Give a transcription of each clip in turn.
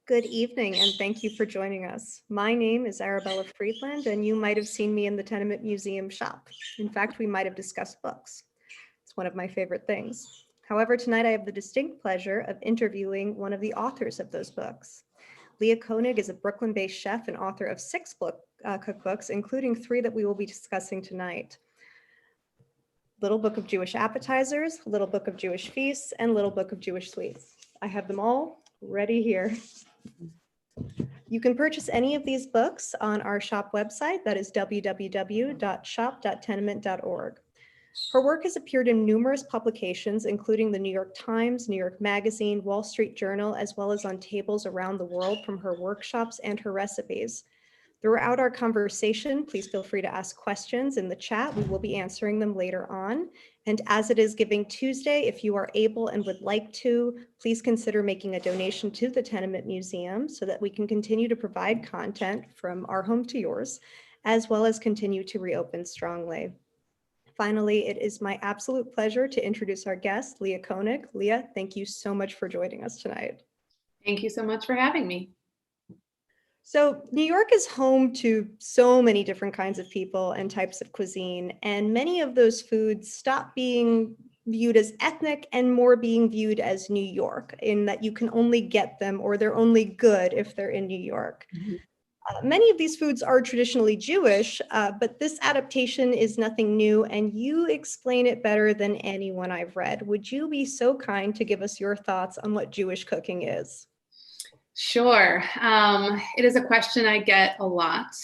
Good evening, and thank you for joining us. My name is Arabella Friedland, and you might have seen me in the Tenement Museum shop. In fact, we might have discussed books. It's one of my favorite things. However, tonight I have the distinct pleasure of interviewing one of the authors of those books. Leah Koenig is a Brooklyn-based chef and author of six cookbooks, including three that we will be discussing tonight. Little Book of Jewish Appetizers, Little Book of Jewish Feasts, and Little Book of Jewish Sweets. I have them all ready here. You can purchase any of these books on our shop website, that is www.shop.tenement.org. Her work has appeared in numerous publications, including the New York Times, New York Magazine, Wall Street Journal, as well as on tables around the world from her workshops and her recipes. Throughout our conversation, please feel free to ask questions in the chat. We will be answering them later on. And as it is Giving Tuesday, if you are able and would like to, please consider making a donation to the Tenement Museum so that we can continue to provide content from our home to yours, as well as continue to reopen strongly. Finally, it is my absolute pleasure to introduce our guest, Leah Koenig. Leah, thank you so much for joining us tonight. Thank you so much for having me. So New York is home to so many different kinds of people and types of cuisine, and many of those foods stop being viewed as ethnic and more being viewed as New York, in that you can only get them or they're only good if they're in New York. Many of these foods are traditionally Jewish, but this adaptation is nothing new, and you explain it better than anyone I've read. Would you be so kind to give us your thoughts on what Jewish cooking is? Sure. It is a question I get a lot.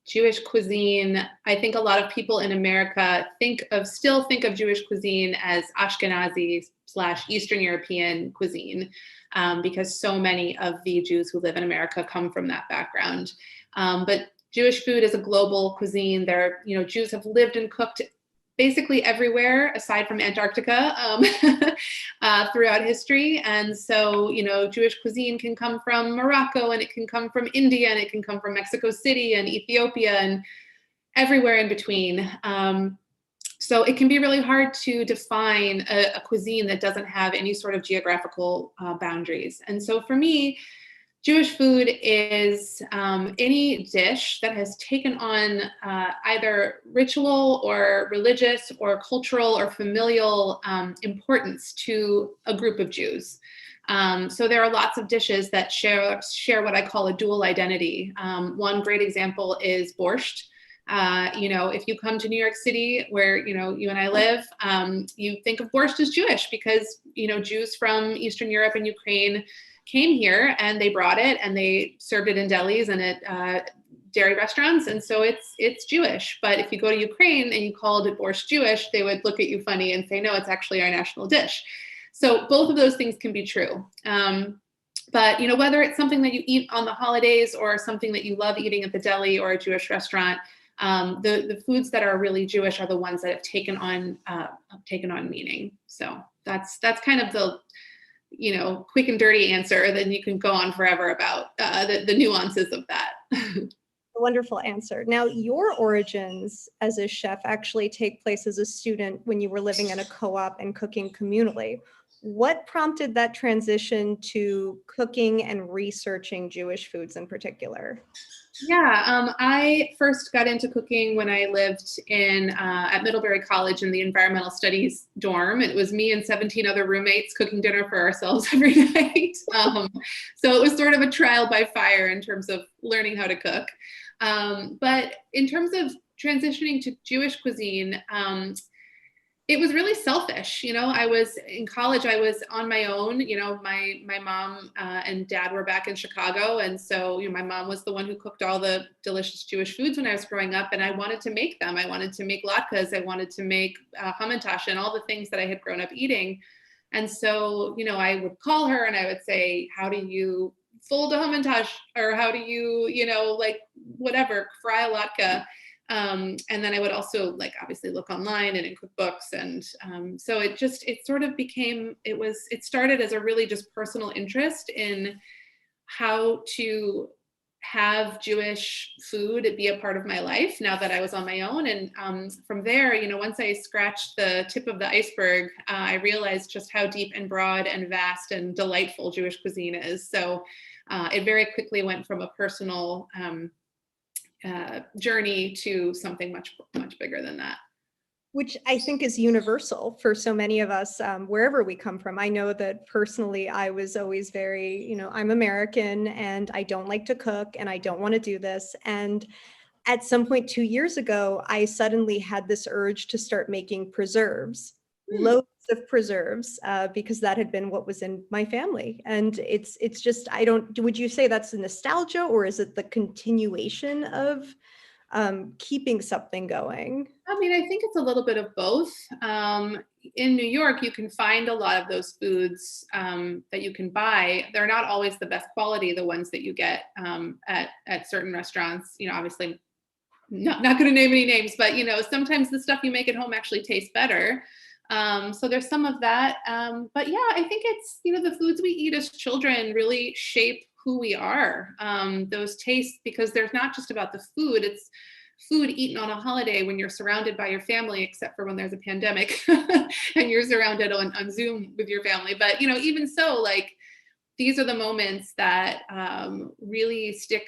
Jewish cuisine, I think a lot of people in America still think of Jewish cuisine as Ashkenazi / Eastern European cuisine, because so many of the Jews who live in America come from that background. But Jewish food is a global cuisine. Jews have lived and cooked basically everywhere aside from Antarctica throughout history. And so, Jewish cuisine can come from Morocco, and it can come from India, and it can come from Mexico City and Ethiopia and everywhere in between. So it can be really hard to define a cuisine that doesn't have any sort of geographical boundaries. And so for me, Jewish food is any dish that has taken on either ritual or religious or cultural or familial importance to a group of Jews. So there are lots of dishes that share what I call a dual identity. One great example is borscht. If you come to New York City, where you and I live, you think of borscht as Jewish because Jews from Eastern Europe and Ukraine came here and they brought it and they served it in delis and at dairy restaurants, and so it's Jewish. But if you go to Ukraine and you called it borscht Jewish, they would look at you funny and say, no, it's actually our national dish. So both of those things can be true. But whether it's something that you eat on the holidays or something that you love eating at the deli or a Jewish restaurant, the foods that are really Jewish are the ones that have taken on meaning. So that's kind of the quick and dirty answer. Then you can go on forever about the nuances of that. Wonderful answer. Now, your origins as a chef actually take place as a student when you were living in a co-op and cooking communally. What prompted that transition to cooking and researching Jewish foods in particular? Yeah, I first got into cooking when I lived at Middlebury College in the environmental studies dorm. It was me and 17 other roommates cooking dinner for ourselves every night. So it was sort of a trial by fire in terms of learning how to cook. But in terms of transitioning to Jewish cuisine, it was really selfish. I was in college, I was on my own. My mom and dad were back in Chicago. And so, my mom was the one who cooked all the delicious Jewish foods when I was growing up, and I wanted to make them. I wanted to make latkes. I wanted to make hamantash and all the things that I had grown up eating. And so, I would call her and I would say, how do you fold a hamantash? Or how do you, whatever, fry a latke? And then I would also obviously look online and in cookbooks. And so it started as a really just personal interest in how to have Jewish food be a part of my life now that I was on my own. And from there, once I scratched the tip of the iceberg, I realized just how deep and broad and vast and delightful Jewish cuisine is. So it very quickly went from a personal journey to something much, much bigger than that. Which I think is universal for so many of us, wherever we come from. I know that personally, I was always very, I'm American and I don't like to cook and I don't want to do this. And at some point 2 years ago, I suddenly had this urge to start making preserves, loads of preserves, because that had been what was in my family. And it's just, would you say that's a nostalgia, or is it the continuation of keeping something going? I mean, I think it's a little bit of both. In New York, you can find a lot of those foods that you can buy. They're not always the best quality, the ones that you get at certain restaurants. Obviously, not going to name any names, but sometimes the stuff you make at home actually tastes better. So there's some of that. But yeah, I think it's the foods we eat as children really shape who we are. Those tastes, because there's not just about the food. It's food eaten on a holiday when you're surrounded by your family, except for when there's a pandemic and you're surrounded on Zoom with your family. But even so, like, these are the moments that really stick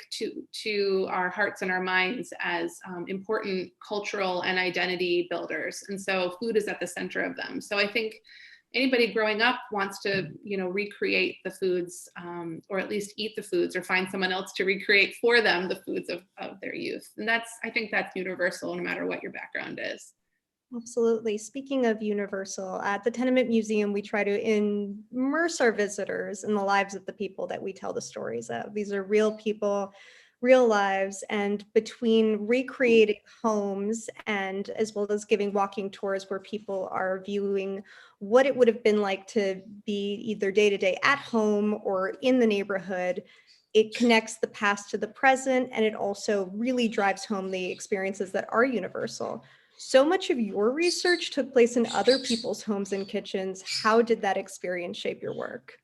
to our hearts and our minds as important cultural and identity builders. And so food is at the center of them. So I think anybody growing up wants to, recreate the foods, or at least eat the foods, or find someone else to recreate for them the foods of their youth. And I think that's universal, no matter what your background is. Absolutely. Speaking of universal, at the Tenement Museum, we try to immerse our visitors in the lives of the people that we tell the stories of. These are real people, real lives, and between recreating homes and as well as giving walking tours where people are viewing what it would have been like to be either day to day at home or in the neighborhood, it connects the past to the present, and it also really drives home the experiences that are universal. So much of your research took place in other people's homes and kitchens. How did that experience shape your work?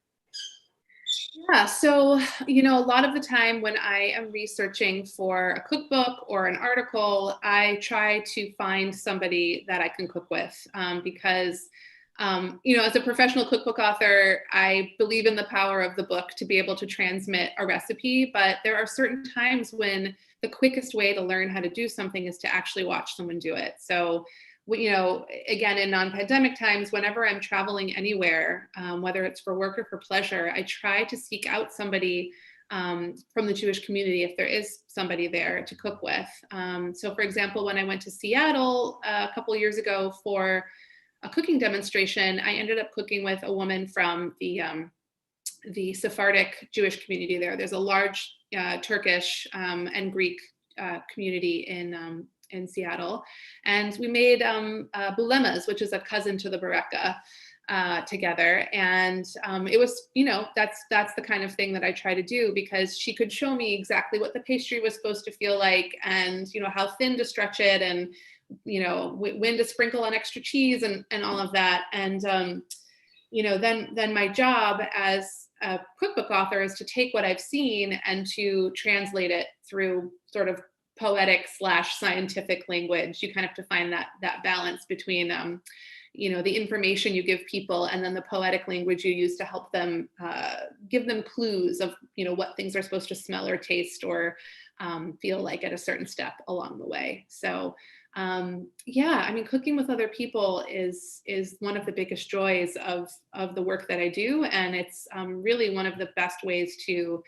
Yeah, so, a lot of the time when I am researching for a cookbook or an article, I try to find somebody that I can cook with, because, as a professional cookbook author, I believe in the power of the book to be able to transmit a recipe, but there are certain times when the quickest way to learn how to do something is to actually watch someone do it. So, again, in non-pandemic times, whenever I'm traveling anywhere, whether it's for work or for pleasure, I try to seek out somebody from the Jewish community, if there is somebody there to cook with. So for example, when I went to Seattle a couple of years ago for a cooking demonstration, I ended up cooking with a woman from the Sephardic Jewish community there. There's a large Turkish and Greek community in Seattle, and we made bulemas, which is a cousin to the baraka, together. And it was, that's the kind of thing that I try to do, because she could show me exactly what the pastry was supposed to feel like, and how thin to stretch it, and when to sprinkle on extra cheese, and all of that. And then my job as a cookbook author is to take what I've seen and to translate it through sort of poetic / scientific language. You kind of have to find that balance between the information you give people and then the poetic language you use to help them, give them clues of what things are supposed to smell or taste or feel like at a certain step along the way. So cooking with other people is one of the biggest joys of the work that I do, and it's really one of the best ways to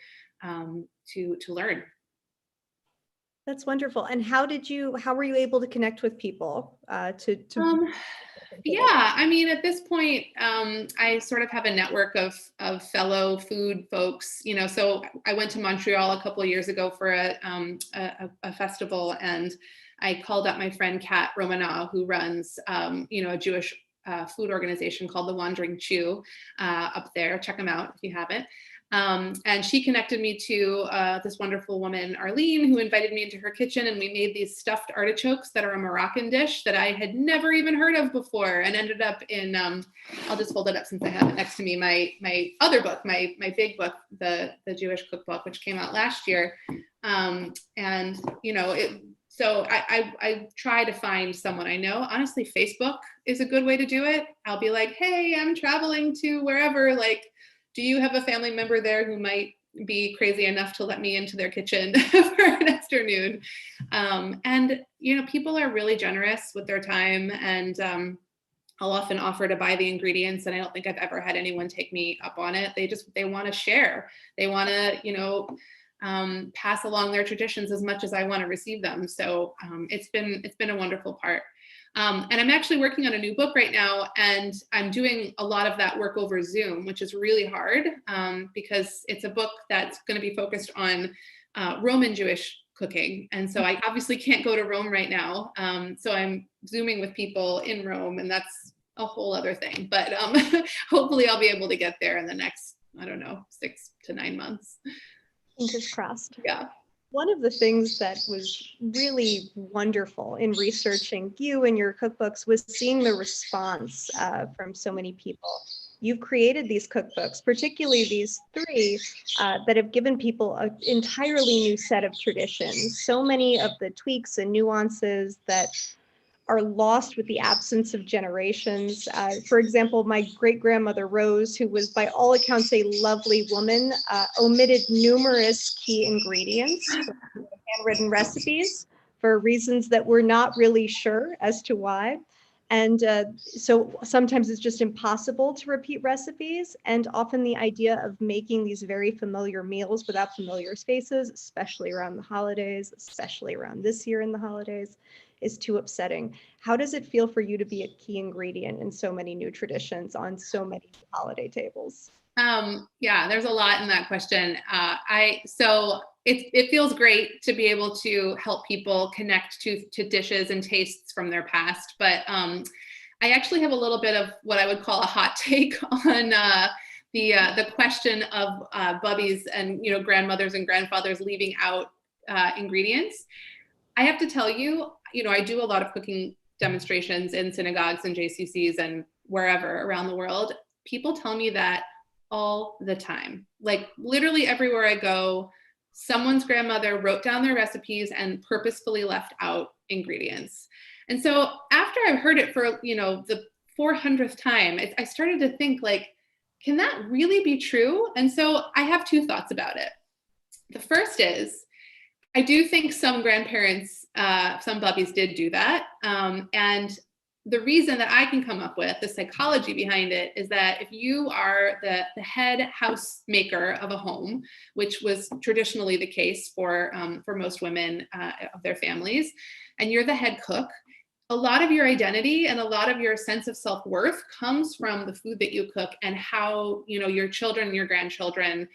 learn. That's wonderful. And how were you able to connect with people Yeah, I mean, at this point, I sort of have a network of fellow food folks, so I went to Montreal a couple of years ago for a festival, and I called up my friend Kat Romanow, who runs, a Jewish food organization called The Wandering Chew up there. Check them out if you haven't. And she connected me to this wonderful woman, Arlene, who invited me into her kitchen, and we made these stuffed artichokes that are a Moroccan dish that I had never even heard of before, and ended up in, I'll just hold it up since I have it next to me, my other book, my big book, the Jewish cookbook, which came out last year. And, you know, so I try to find someone I know. Honestly, Facebook is a good way to do it. I'll be like, hey, I'm traveling to wherever, like, do you have a family member there who might be crazy enough to let me into their kitchen for an afternoon? And, you know, people are really generous with their time, and I'll often offer to buy the ingredients, and I don't think I've ever had anyone take me up on it. They want to share. They want to, you know, pass along their traditions as much as I want to receive them. So it's been a wonderful part. And I'm actually working on a new book right now, and I'm doing a lot of that work over Zoom, which is really hard because it's a book that's going to be focused on Roman Jewish cooking. And so I obviously can't go to Rome right now. So I'm Zooming with people in Rome, and that's a whole other thing. But hopefully I'll be able to get there in the next, I don't know, 6 to 9 months. Fingers crossed. Yeah. One of the things that was really wonderful in researching you and your cookbooks was seeing the response from so many people. You've created these cookbooks, particularly these 3, that have given people an entirely new set of traditions. So many of the tweaks and nuances that are lost with the absence of generations. For example, my great-grandmother Rose, who was by all accounts a lovely woman, omitted numerous key ingredients from handwritten recipes for reasons that we're not really sure as to why. And so sometimes it's just impossible to repeat recipes. And often the idea of making these very familiar meals without familiar spaces, especially around the holidays, especially around this year in the holidays, is too upsetting. How does it feel for you to be a key ingredient in so many new traditions on so many holiday tables? Yeah, there's a lot in that question. So it feels great to be able to help people connect to dishes and tastes from their past. But I actually have a little bit of what I would call a hot take on the question of bubbies and, you know, grandmothers and grandfathers leaving out ingredients. I have to tell you, you know, I do a lot of cooking demonstrations in synagogues and JCCs and wherever around the world. People tell me that all the time. Like literally everywhere I go, someone's grandmother wrote down their recipes and purposefully left out ingredients. And so after I heard it for, you know, the 400th time, I started to think, like, can that really be true? And so I have 2 thoughts about it. The first is, I do think some grandparents, some bubbies did do that. And the reason that I can come up with, the psychology behind it, is that if you are the head housemaker of a home, which was traditionally the case for most women of their families, and you're the head cook, a lot of your identity and a lot of your sense of self-worth comes from the food that you cook and how, you know, your children and your grandchildren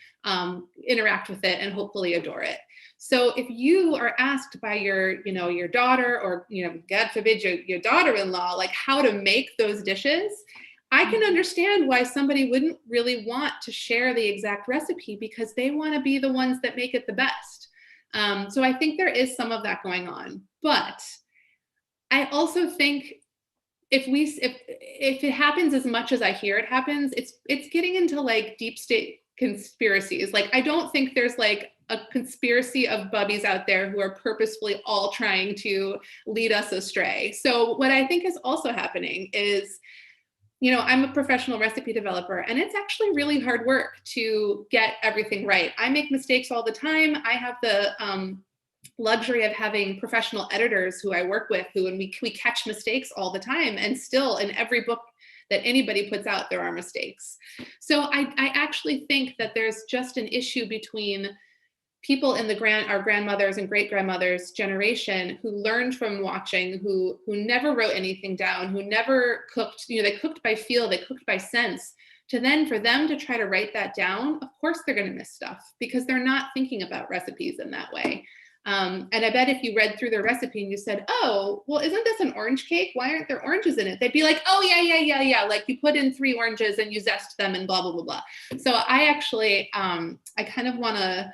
interact with it and hopefully adore it. So if you are asked by your, you know, your daughter or, you know, God forbid, your daughter-in-law, like how to make those dishes, I can understand why somebody wouldn't really want to share the exact recipe because they want to be the ones that make it the best. So I think there is some of that going on. But I also think if it happens as much as I hear it happens, it's getting into like deep state conspiracies. Like, I don't think there's like a conspiracy of bubbies out there who are purposefully all trying to lead us astray. So what I think is also happening is, you know, I'm a professional recipe developer, and it's actually really hard work to get everything right. I make mistakes all the time. I have the luxury of having professional editors who I work with and we catch mistakes all the time, and still in every book that anybody puts out, there are mistakes. So I actually think that there's just an issue between people in our grandmothers and great grandmothers generation who learned from watching, who never wrote anything down, who never cooked, you know, they cooked by feel, they cooked by sense, to then for them to try to write that down, of course they're going to miss stuff because they're not thinking about recipes in that way. And I bet if you read through their recipe and you said, oh, well, isn't this an orange cake? Why aren't there oranges in it? They'd be like, oh, yeah. Like you put in 3 oranges and you zest them and blah, blah, blah, blah. So I actually, I kind of want to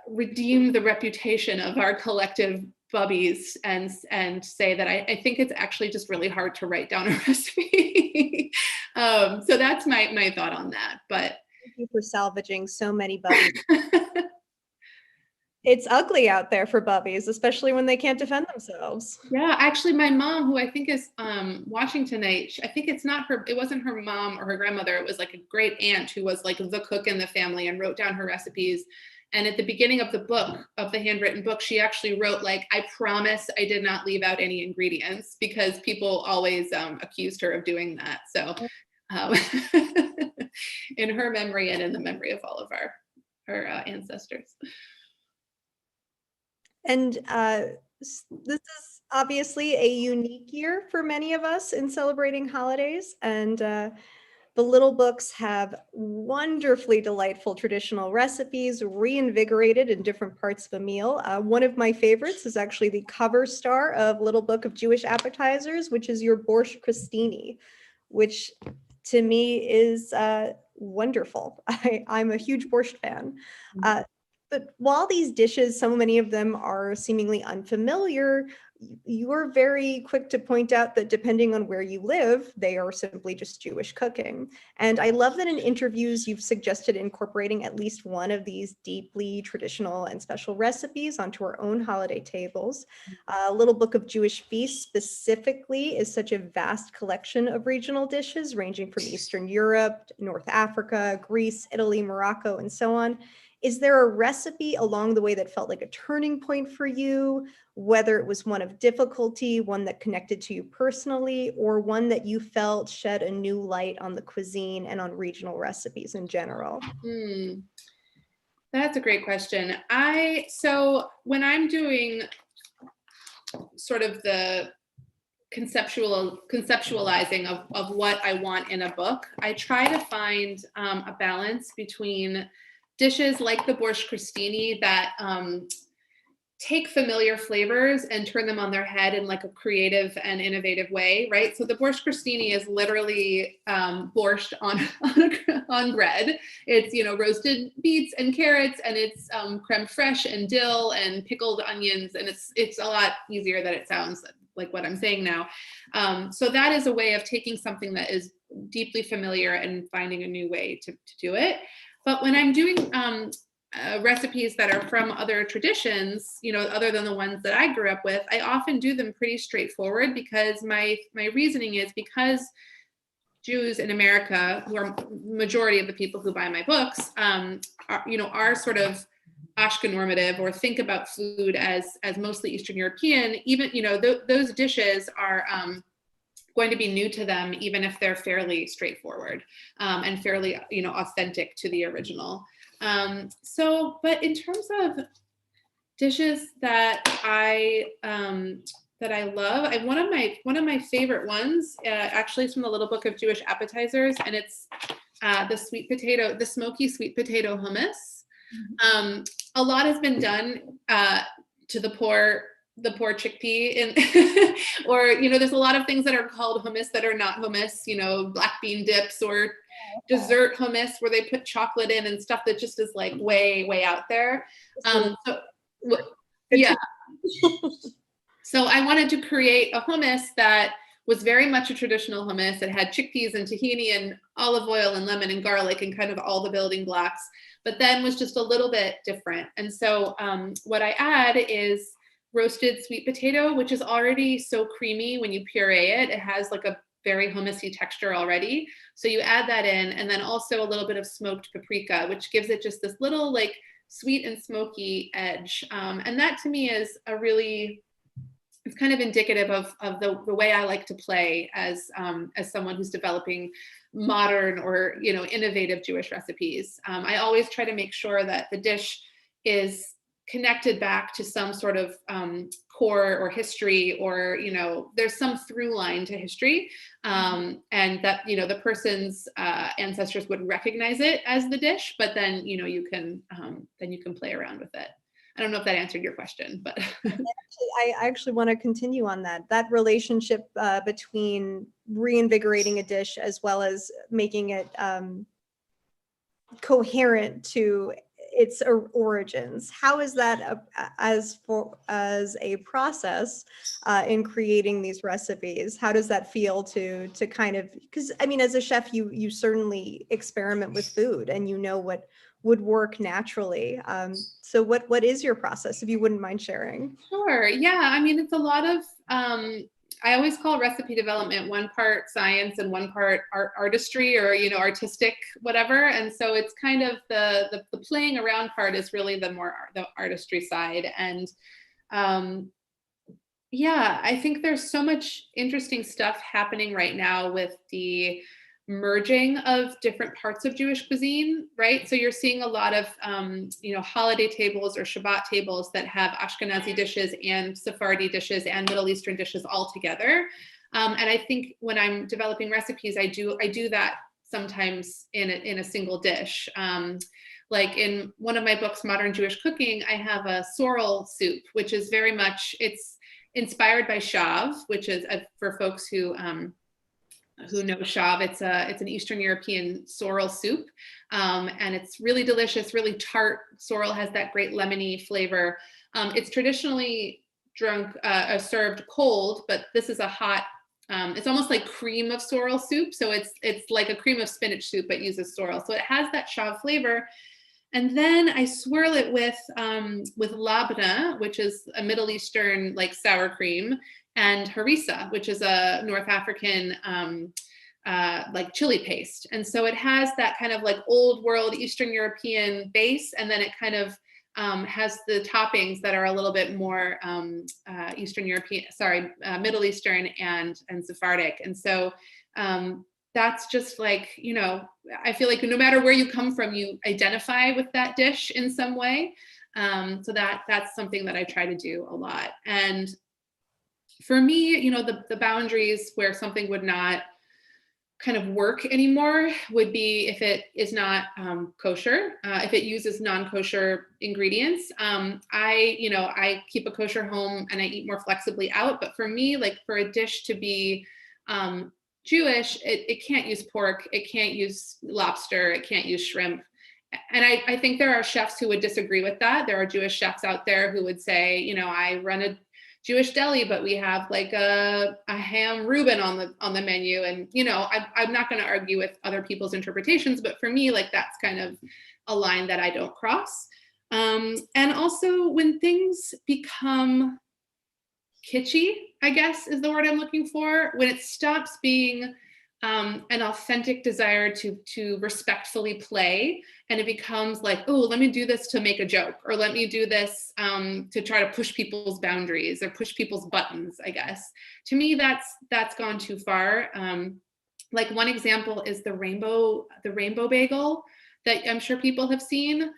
redeem the reputation of our collective bubbies and say that I think it's actually just really hard to write down a recipe. So that's my thought on that. But Thank you for salvaging so many bubbies. It's ugly out there for bubbies, especially when they can't defend themselves. yeah, actually my mom, who I think is watching tonight, I think it wasn't her mom or her grandmother, it was like a great aunt who was like the cook in the family and wrote down her recipes. And at the beginning of the book, of the handwritten book, she actually wrote like, I promise I did not leave out any ingredients, because people always accused her of doing that. So in her memory and in the memory of all of our ancestors. And this is obviously a unique year for many of us in celebrating holidays. And the little books have wonderfully delightful traditional recipes reinvigorated in different parts of a meal. One of my favorites is actually the cover star of Little Book of Jewish Appetizers, which is your Borscht Christini, which to me is wonderful. I'm a huge borscht fan. But while these dishes, so many of them are seemingly unfamiliar, you're very quick to point out that depending on where you live, they are simply just Jewish cooking. And I love that in interviews, you've suggested incorporating at least one of these deeply traditional and special recipes onto our own holiday tables. Little Book of Jewish Feasts specifically is such a vast collection of regional dishes ranging from Eastern Europe, North Africa, Greece, Italy, Morocco, and so on. Is there a recipe along the way that felt like a turning point for you, whether it was one of difficulty, one that connected to you personally, or one that you felt shed a new light on the cuisine and on regional recipes in general? That's a great question. So when I'm doing sort of the conceptualizing of what I want in a book, I try to find a balance between dishes like the Borscht Christini that take familiar flavors and turn them on their head in like a creative and innovative way, right? So the Borscht Christini is literally borscht on bread. It's roasted beets and carrots, and it's creme fraiche and dill and pickled onions, and it's a lot easier than it sounds, like what I'm saying now. So that is a way of taking something that is deeply familiar and finding a new way to do it. But when I'm doing recipes that are from other traditions, other than the ones that I grew up with, I often do them pretty straightforward, because my reasoning is, because Jews in America, who are majority of the people who buy my books, are sort of Ashkenormative, or think about food as mostly Eastern European. Even those dishes are going to be new to them, even if they're fairly straightforward and fairly authentic to the original. But in terms of dishes that I love, one of my favorite ones actually is from the Little Book of Jewish Appetizers, and it's the smoky sweet potato hummus. A lot has been done to the poor chickpea, and or there's a lot of things that are called hummus that are not hummus, black bean dips or dessert hummus where they put chocolate in and stuff that just is like way out there. Yeah. So I wanted to create a hummus that was very much a traditional hummus. It had chickpeas and tahini and olive oil and lemon and garlic and kind of all the building blocks, but then was just a little bit different. And so what I add is roasted sweet potato, which is already so creamy when you puree it. It has like a very hummusy texture already. So you add that in, and then also a little bit of smoked paprika, which gives it just this little like sweet and smoky edge. And that to me is it's kind of indicative of the way I like to play as someone who's developing modern or innovative Jewish recipes. I always try to make sure that the dish is connected back to some sort of core or history, or there's some through line to history, and that the person's ancestors would recognize it as the dish, but then you can play around with it. I don't know if that answered your question, but. I actually want to continue on that relationship between reinvigorating a dish as well as making it coherent to its origins. How is that as a process in creating these recipes? How does that feel to kind of, because I mean, as a chef, you certainly experiment with food and you know what would work naturally. So what is your process, if you wouldn't mind sharing? Sure. Yeah. I mean, it's a lot of, I always call recipe development one part science and one part artistry, or, you know, artistic, whatever. And so it's kind of the playing around part is really the artistry side. And yeah, I think there's so much interesting stuff happening right now with the merging of different parts of Jewish cuisine, right? So you're seeing a lot of, you know, holiday tables or Shabbat tables that have Ashkenazi dishes and Sephardi dishes and Middle Eastern dishes all together. And I think when I'm developing recipes, I do that sometimes in a single dish. Like in one of my books, Modern Jewish Cooking, I have a sorrel soup, which is very much, it's inspired by shav, which is for folks who know shav, it's an Eastern European sorrel soup, and it's really delicious, really tart. Sorrel has that great lemony flavor. It's traditionally served cold, but this is a hot. It's almost like cream of sorrel soup, so it's like a cream of spinach soup but uses sorrel, so it has that shav flavor. And then I swirl it with labna, which is a Middle Eastern like sour cream, and harissa, which is a North African like chili paste. And so it has that kind of like old world Eastern European base, and then it kind of has the toppings that are a little bit more Middle Eastern and Sephardic. And so that's just like, you know, I feel like no matter where you come from, you identify with that dish in some way. So that's something that I try to do a lot. And for me, you know, the boundaries where something would not kind of work anymore would be if it is not kosher, if it uses non-kosher ingredients. I keep a kosher home and I eat more flexibly out. But for me, like for a dish to be Jewish, it can't use pork, it can't use lobster, it can't use shrimp. And I think there are chefs who would disagree with that. There are Jewish chefs out there who would say, you know, I run a Jewish deli, but we have like a ham Reuben on the menu. And, you know, I'm not going to argue with other people's interpretations, but for me, like that's kind of a line that I don't cross. And also when things become kitschy, I guess is the word I'm looking for, when it stops being an authentic desire to respectfully play, and it becomes like, oh, let me do this to make a joke, or let me do this to try to push people's boundaries or push people's buttons, I guess. To me, that's gone too far. Like one example is the rainbow bagel that I'm sure people have seen.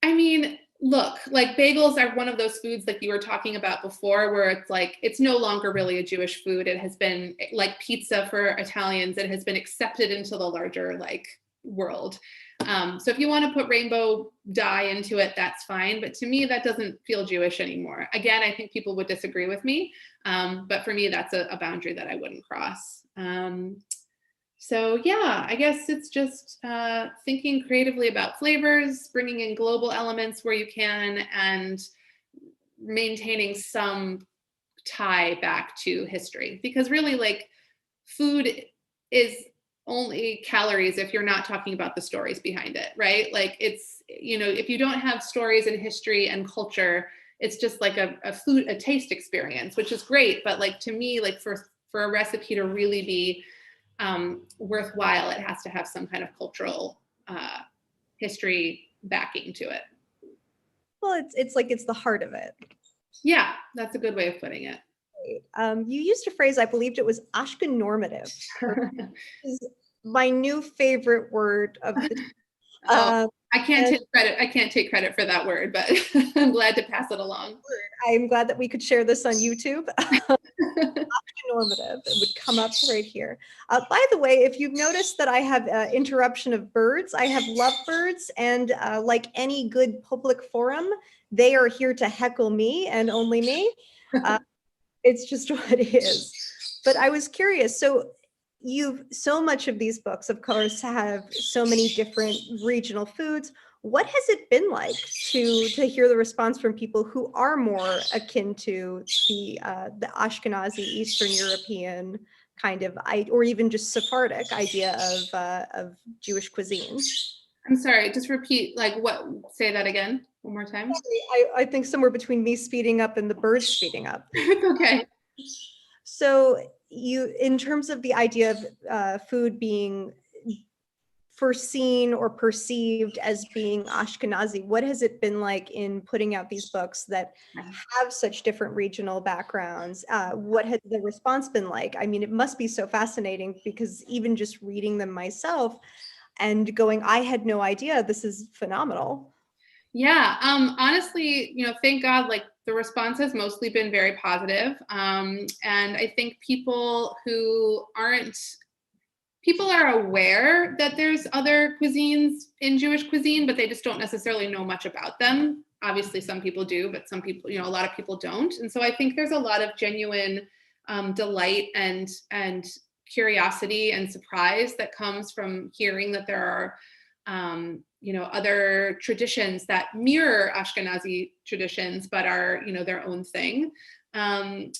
I mean, look, like bagels are one of those foods like you were talking about before, where it's like, it's no longer really a Jewish food. It has been like pizza for Italians. It has been accepted into the larger like world. So if you want to put rainbow dye into it, that's fine. But to me, that doesn't feel Jewish anymore. Again, I think people would disagree with me. But for me, that's a boundary that I wouldn't cross. So yeah, I guess it's just thinking creatively about flavors, bringing in global elements where you can, and maintaining some tie back to history. Because really, like, food is only calories if you're not talking about the stories behind it, right? Like it's, you know, if you don't have stories and history and culture, it's just like a taste experience, which is great. But like, to me, like for a recipe to really be worthwhile, it has to have some kind of cultural history backing to it. Well, it's like it's the heart of it. Yeah, that's a good way of putting it. You used a phrase, I believed it was Ashken normative, which is my new favorite word of the I I can't take credit. I can't take credit for that word, but I'm glad to pass it along. I'm glad that we could share this on YouTube. Normative, it would come up right here. By the way, if you've noticed that I have interruption of birds, I have lovebirds, and like any good public forum, they are here to heckle me and only me. It's just what it is. But I was curious, so so much of these books, of course, have so many different regional foods. What has it been like to hear the response from people who are more akin to the Ashkenazi, Eastern European kind of, or even just Sephardic idea of Jewish cuisine? I'm sorry, just repeat, like what, say that again, one more time. I think somewhere between me speeding up and the birds speeding up. Okay. So in terms of the idea of food being foreseen or perceived as being Ashkenazi, what has it been like in putting out these books that have such different regional backgrounds? What has the response been like? I mean, it must be so fascinating, because even just reading them myself and going, I had no idea, this is phenomenal. Yeah, honestly, thank God, like the response has mostly been very positive. And I think people are aware that there's other cuisines in Jewish cuisine, but they just don't necessarily know much about them. Obviously, some people do, but some people, a lot of people don't. And so I think there's a lot of genuine delight and curiosity and surprise that comes from hearing that there are other traditions that mirror Ashkenazi traditions, but are, their own thing. And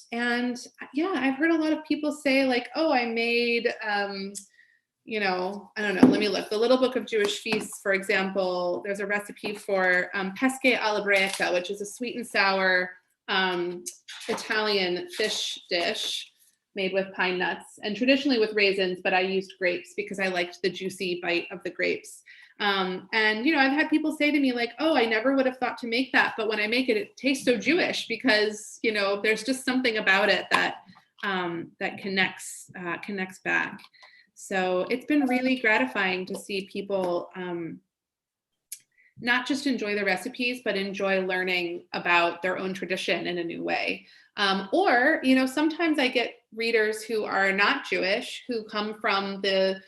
yeah, I've heard a lot of people say like, oh, I made, I don't know, let me look. The Little Book of Jewish Feasts, for example, there's a recipe for pesche alla braica, which is a sweet and sour Italian fish dish made with pine nuts and traditionally with raisins, but I used grapes because I liked the juicy bite of the grapes. And, I've had people say to me like, oh, I never would have thought to make that, but when I make it, it tastes so Jewish because, there's just something about it that that connects back. So it's been really gratifying to see people not just enjoy the recipes, but enjoy learning about their own tradition in a new way. Or, sometimes I get readers who are not Jewish, who come from the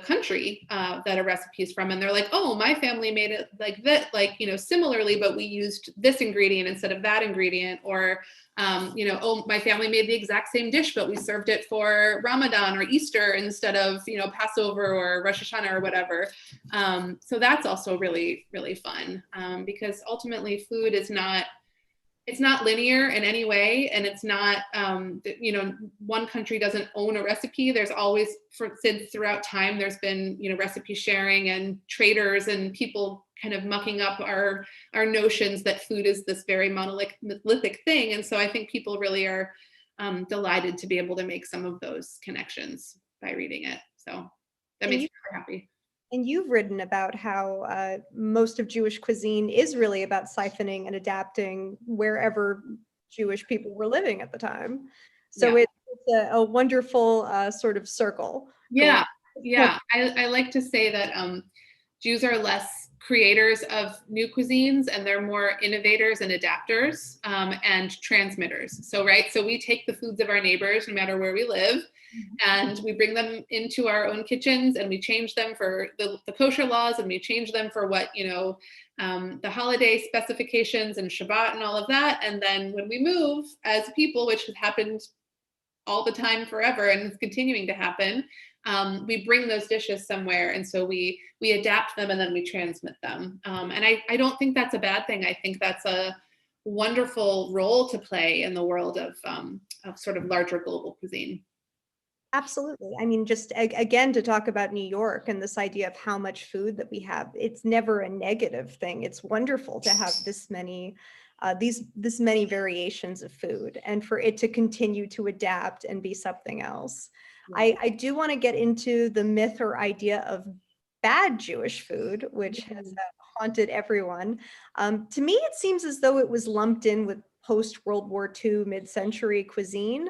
country that a recipe is from, and they're like, oh, my family made it like that, like, similarly, but we used this ingredient instead of that ingredient. Or, oh, my family made the exact same dish, but we served it for Ramadan or Easter instead of, Passover or Rosh Hashanah or whatever. So that's also really, really fun because ultimately food is it's not linear in any way. And it's not, one country doesn't own a recipe. There's always, since throughout time, there's been, recipe sharing and traders and people kind of mucking up our notions that food is this very monolithic thing. And so I think people really are delighted to be able to make some of those connections by reading it. So that makes me very happy. And you've written about how most of Jewish cuisine is really about siphoning and adapting wherever Jewish people were living at the time. So yeah. It's a wonderful sort of circle. Yeah, yeah. I like to say that Jews are less creators of new cuisines and they're more innovators and adapters and transmitters. So we take the foods of our neighbors, no matter where we live, and we bring them into our own kitchens and we change them for the kosher laws, and we change them for what, the holiday specifications and Shabbat and all of that. And then when we move as people, which has happened all the time forever and it's continuing to happen, we bring those dishes somewhere. And so we adapt them and then we transmit them. And I don't think that's a bad thing. I think that's a wonderful role to play in the world of sort of larger global cuisine. Absolutely. I mean, just again, to talk about New York and this idea of how much food that we have, it's never a negative thing. It's wonderful to have this many variations of food and for it to continue to adapt and be something else. Yeah. I do want to get into the myth or idea of bad Jewish food, which has haunted everyone. To me, it seems as though it was lumped in with post-World War II mid-century cuisine.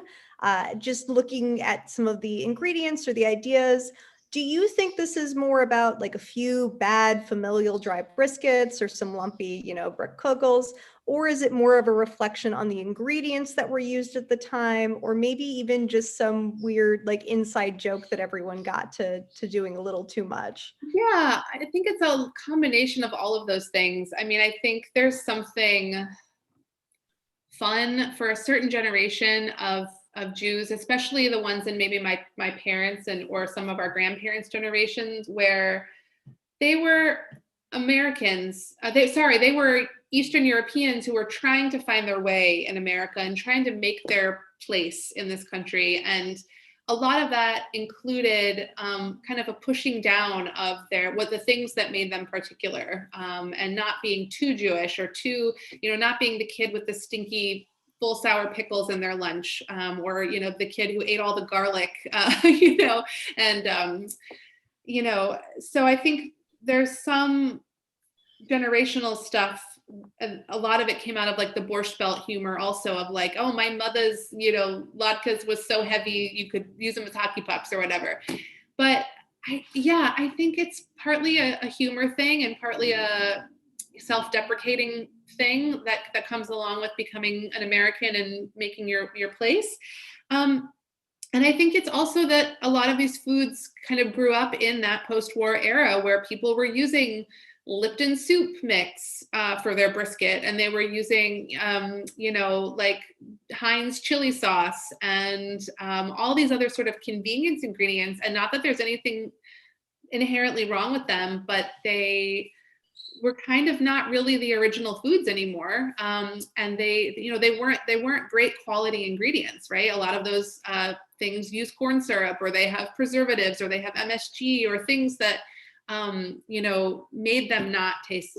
Just looking at some of the ingredients or the ideas, Do you think this is more about like a few bad familial dry briskets or some lumpy, brick kugels? Or is it more of a reflection on the ingredients that were used at the time, or maybe even just some weird like inside joke that everyone got to doing a little too much? Yeah, I think it's a combination of all of those things. I mean, I think there's something fun for a certain generation of Jews, especially the ones in maybe my parents and or some of our grandparents' generations, where they were Americans. They were Eastern Europeans who were trying to find their way in America and trying to make their place in this country. And a lot of that included kind of a pushing down of the things that made them particular, and not being too Jewish or too, not being the kid with the stinky full sour pickles in their lunch, or the kid who ate all the garlic, and so I think there's some generational stuff. And a lot of it came out of like the Borscht Belt humor also, of like, oh, my mother's, latkes was so heavy, you could use them as hockey pucks or whatever. But I think it's partly a humor thing and partly a self-deprecating thing that comes along with becoming an American and making your place. And I think it's also that a lot of these foods kind of grew up in that post-war era where people were using Lipton soup mix for their brisket, and they were using, like Heinz chili sauce and all these other sort of convenience ingredients. And not that there's anything inherently wrong with them, but they were kind of not really the original foods anymore. And they weren't great quality ingredients, right? A lot of those things use corn syrup, or they have preservatives, or they have MSG, or things that made them not taste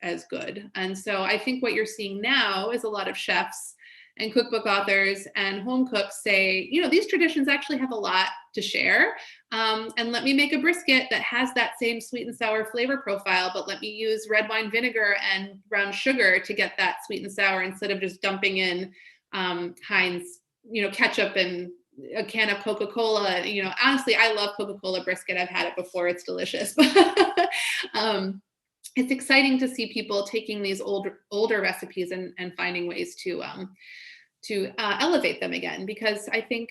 as good. And so I think what you're seeing now is a lot of chefs and cookbook authors and home cooks say, these traditions actually have a lot to share. And let me make a brisket that has that same sweet and sour flavor profile, but let me use red wine vinegar and brown sugar to get that sweet and sour, instead of just dumping in Heinz, ketchup and a can of Coca-Cola. Honestly, I love Coca-Cola brisket. I've had it before. It's delicious. It's exciting to see people taking these older recipes and finding ways to elevate them again, because I think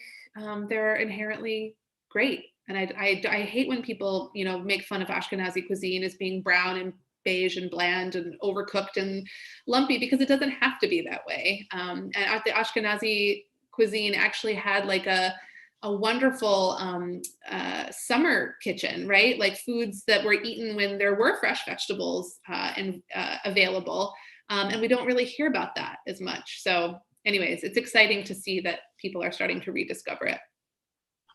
they're inherently great. And I hate when people, make fun of Ashkenazi cuisine as being brown and beige and bland and overcooked and lumpy, because it doesn't have to be that way. And the Ashkenazi cuisine actually had like a wonderful summer kitchen, right? Like foods that were eaten when there were fresh vegetables and available. And we don't really hear about that as much. So anyways, it's exciting to see that people are starting to rediscover it.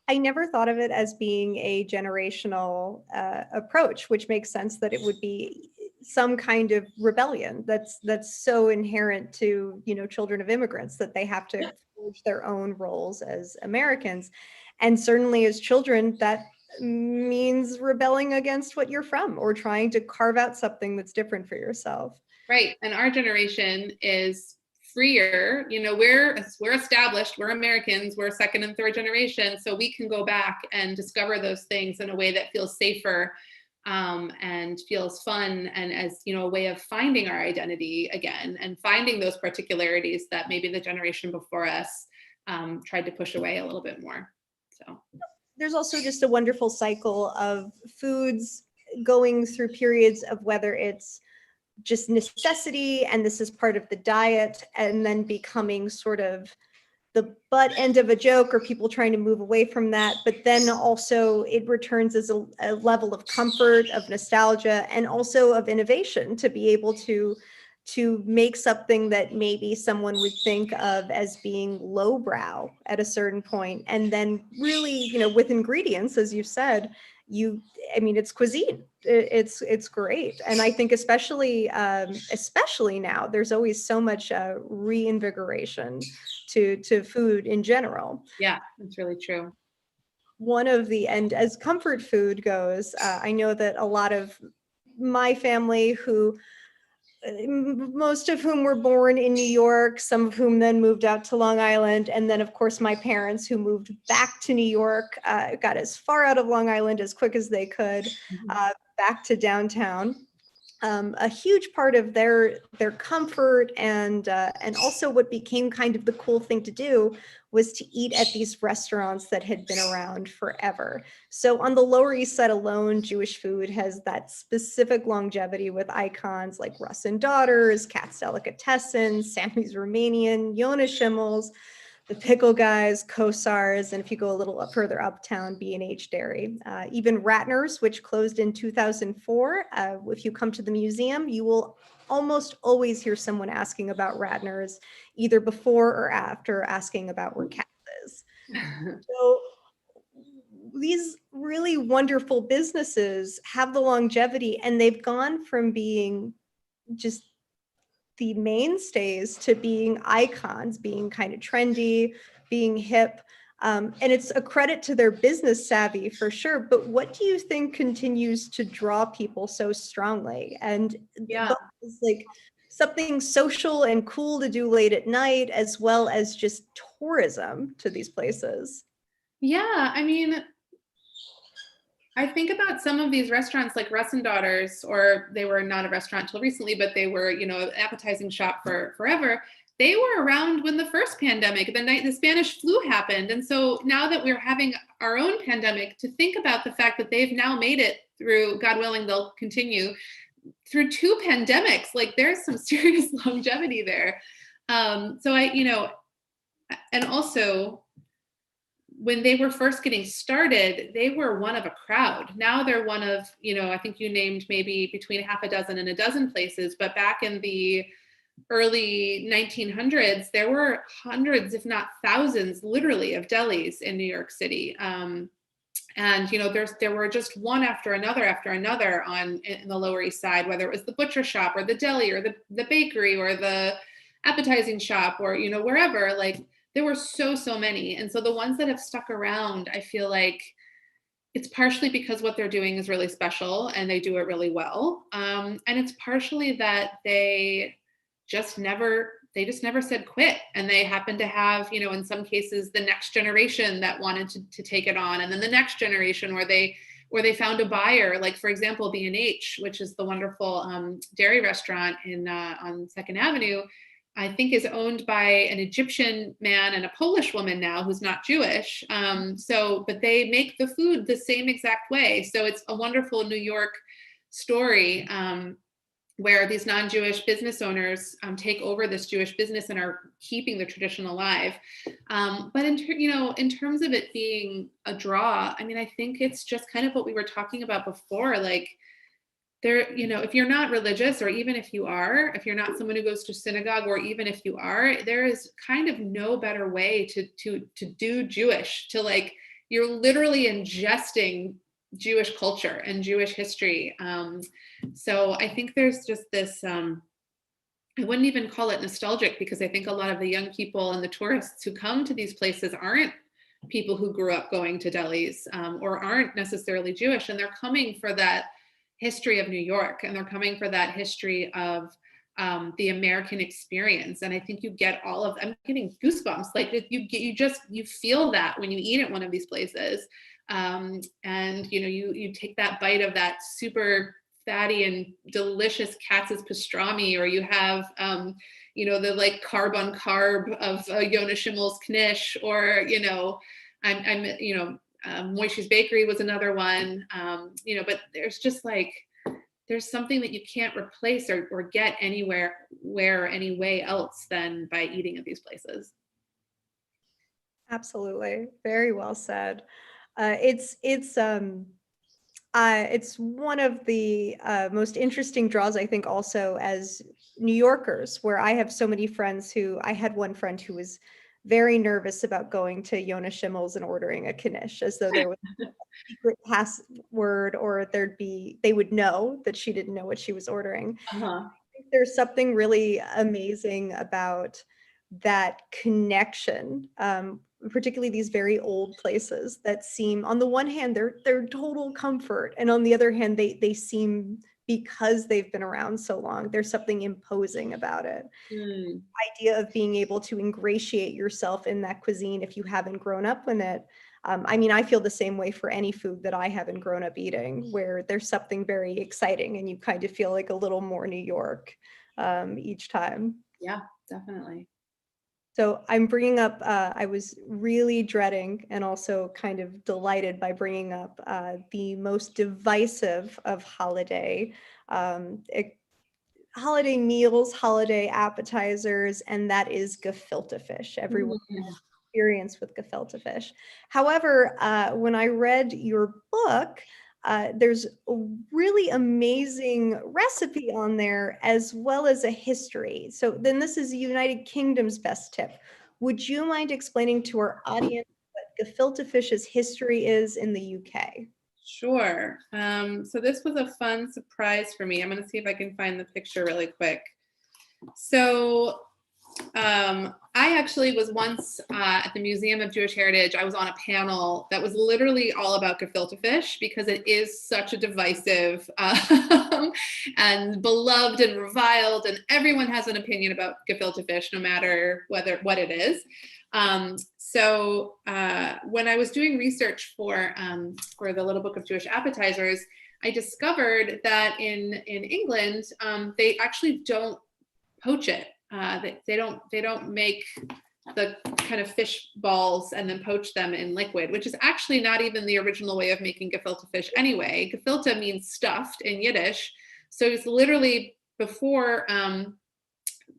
I never thought of it as being a generational approach, which makes sense that it would be some kind of rebellion that's so inherent to children of immigrants, that they have to forge their own roles as Americans. And certainly as children, that means rebelling against what you're from, or trying to carve out something that's different for yourself. Right. And our generation is freer. We're established, we're Americans, we're second and third generation, so we can go back and discover those things in a way that feels safer, and feels fun, and as a way of finding our identity again, and finding those particularities that maybe the generation before us tried to push away a little bit more. So there's also just a wonderful cycle of foods going through periods of whether it's just necessity, and this is part of the diet, and then becoming sort of the butt end of a joke, or people trying to move away from that. But then also it returns as a level of comfort, of nostalgia, and also of innovation, to be able to make something that maybe someone would think of as being lowbrow at a certain point, and then really, with ingredients, as you said, it's cuisine. It's great. And I think especially now, there's always so much reinvigoration to food in general. yeah, that's really true. And as comfort food goes, I know that a lot of my family who most of whom were born in New York, some of whom then moved out to Long Island. And then, of course, my parents, who moved back to New York, got as far out of Long Island as quick as they could, back to downtown. A huge part of their comfort and also what became kind of the cool thing to do was to eat at these restaurants that had been around forever. So on the Lower East Side alone, Jewish food has that specific longevity with icons like Russ and Daughters, Katz Delicatessen, Sammy's Romanian, Yonah Schimmel's, the Pickle Guys, Kosar's, and if you go a little further uptown, B&H Dairy. Even Ratner's, which closed in 2004. If you come to the museum, you will almost always hear someone asking about Ratner's, either before or after asking about where Katz is. So these really wonderful businesses have the longevity, and they've gone from being just the mainstays to being icons, being kind of trendy, being hip. And it's a credit to their business savvy for sure. But what do you think continues to draw people so strongly? And Yeah. like something social and cool to do late at night, as well as just tourism to these places. Yeah, I mean, I think about some of these restaurants like Russ and Daughters, or they were not a restaurant till recently, but they were, you know, an appetizing shop for forever. They were around when the first pandemic, the night the Spanish flu happened. And so now that we're having our own pandemic, to think about the fact that they've now made it through, God willing, they'll continue through 2 pandemics, like there's some serious longevity there. So you know, and also, when they were first getting started, they were one of a crowd. Now they're one of, you know, I think you named maybe between half a dozen and a dozen places, but back in the early 1900s, there were hundreds, if not thousands, literally, of delis in New York City. And you know, there were just one after another on in the Lower East Side, whether it was the butcher shop or the deli or the bakery or the appetizing shop or, you know, wherever. Like there were so many. And so the ones that have stuck around, I feel like it's partially because what they're doing is really special and they do it really well. And it's partially that they just never said quit. And they happen to have, you know, in some cases, the next generation that wanted to take it on. And then the next generation where they found a buyer, like for example, B&H, which is the wonderful dairy restaurant on 2nd Avenue, I think is owned by an Egyptian man and a Polish woman now who's not Jewish. But they make the food the same exact way. So it's a wonderful New York story where these non-Jewish business owners take over this Jewish business and are keeping the tradition alive. But in terms of it being a draw, I mean, I think it's just kind of what we were talking about before, like, there, you know, if you're not religious, or even if you are, if you're not someone who goes to synagogue, or even if you are, there is kind of no better way to do Jewish, to like, you're literally ingesting Jewish culture and Jewish history. So I think there's just this, I wouldn't even call it nostalgic, because I think a lot of the young people and the tourists who come to these places aren't people who grew up going to delis or aren't necessarily Jewish, and they're coming for that history of New York, and they're coming for that history of the American experience. And I think you get all of, I'm getting goosebumps, like you feel that when you eat at one of these places. And you know, you take that bite of that super fatty and delicious Katz's pastrami, or you have you know, the like carb on carb of Yonah Schimmel's knish, or you know, I'm you know, Moishe's Bakery was another one, you know, but there's just like, there's something that you can't replace or get anywhere, any way else than by eating at these places. Absolutely. Very well said. It's one of the most interesting draws, I think, also as New Yorkers, where I have so many friends I had one friend who was very nervous about going to Yonah Schimmel's and ordering a knish, as though there was a secret password, or they would know that she didn't know what she was ordering. Uh-huh. I think there's something really amazing about that connection, particularly these very old places that seem, on the one hand, they're total comfort, and on the other hand, they seem because they've been around so long. There's something imposing about it. Mm. Idea of being able to ingratiate yourself in that cuisine if you haven't grown up with it. I mean, I feel the same way for any food that I haven't grown up eating, where there's something very exciting and you kind of feel like a little more New York each time. Yeah, definitely. So I'm bringing up, I was really dreading and also kind of delighted by bringing up the most divisive of holiday meals, holiday appetizers, and that is gefilte fish. Everyone Mm. experience with gefilte fish. However, when I read your book, there's a really amazing recipe on there as well as a history. So then this is the United Kingdom's best tip. Would you mind explaining to our audience what gefilte fish's history is in the UK? Sure. So this was a fun surprise for me. I'm going to see if I can find the picture really quick. So I actually was once at the Museum of Jewish Heritage. I was on a panel that was literally all about gefilte fish because it is such a divisive and beloved and reviled, and everyone has an opinion about gefilte fish, no matter what it is. So when I was doing research for the Little Book of Jewish Appetizers, I discovered that in England they actually don't poach it. They don't make the kind of fish balls and then poach them in liquid, which is actually not even the original way of making gefilte fish anyway. Gefilte means stuffed in Yiddish. So it's literally before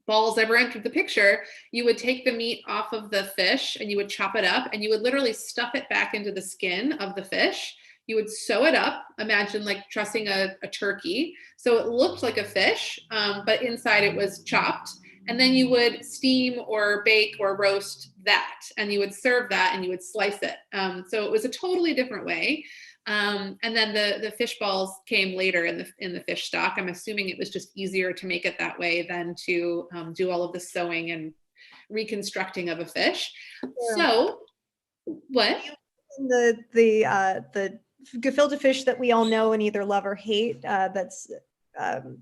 balls ever entered the picture, you would take the meat off of the fish and you would chop it up and you would literally stuff it back into the skin of the fish. You would sew it up, imagine like trussing a turkey. So it looked like a fish, but inside it was chopped. And then you would steam or bake or roast that, and you would serve that and you would slice it. So it was a totally different way. And then the fish balls came later in the fish stock. I'm assuming it was just easier to make it that way than to do all of the sewing and reconstructing of a fish. Yeah. So what? The gefilte fish that we all know and either love or hate, that's